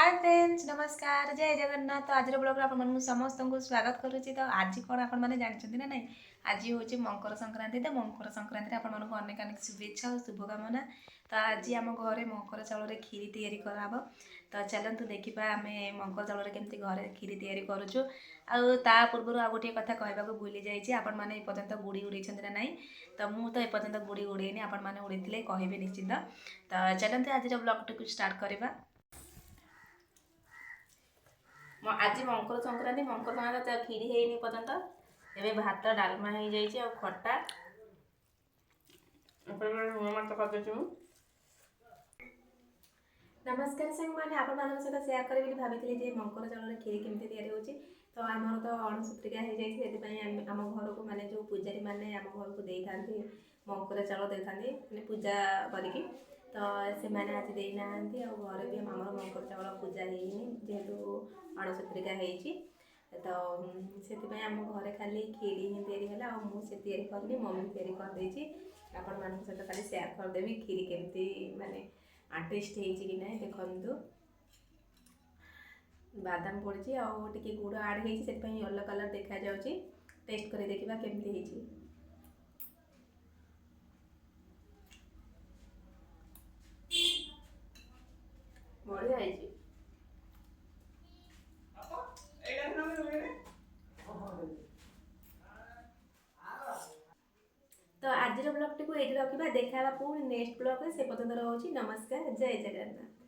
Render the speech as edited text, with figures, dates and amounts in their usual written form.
Hi friends नमस्कार जय जगन्नाथ। तो आज ब्लॉग आप समस्त को स्वागत करुच्ची। तो आज कौन आप जानते ना ना आज हूँ मकर संक्रांति। तो मकर संक्रांति आप अनेक अनेक शुभेच्छा और शुभकामना। तो आज आम घरे मकर चाउल खीरी या कराब। तो चलतु देखा आम मकर चाउल केमती घरे खीरी या करुचु। ता पूर्व आ गोटे कथा कहवा भूली जाइए आपण मैंने एपर्तंत गुड़ी उड़े ना ना। तो मुझे एपर्तंत गुड़ी उड़ेनी आपण मैंने उड़े कहे निश्चिंत। तो चलते आज ब्लॉग टी स्टार्ट करवा। आज मकर संक्रांति खीरी है पर्यंत एवं भात डालमा हो जाए खटा लुण मर्च करदे। नमस्कार सांग मैंने आप सहित सेयार करी भाई मकर चाउल खीरी केमती या तो आमर तो अणसुत्रिका हो जाए आम घर को माने जो पूजारी मैंने आम घर को दे था मकर चाउल दे था मैंने पूजा करी। तो से मैंने आज देना घर भी आमर मकर चाउल पूजा होनी जेहेतु अणसुत्रिका होती। तो से आम घर खाली खीरी ही या मुझे करनी मम्मी तैयारी करदे आपण मान सहित खाली सेयार करदेवी खीरी केमती माने टेस्ट होती कि ना देखु। बादाम पड़ी आगे गुड़ आड हो येलो कलर देखा जाऊँगी। टेस्ट कर देखा केमती है। बढ़िया है। तो आज ब्लॉग टी को ये रखा देखा पुणी नेक्स्ट ब्लॉग से पर्यटन रोचे। नमस्कार जय जगन्नाथ।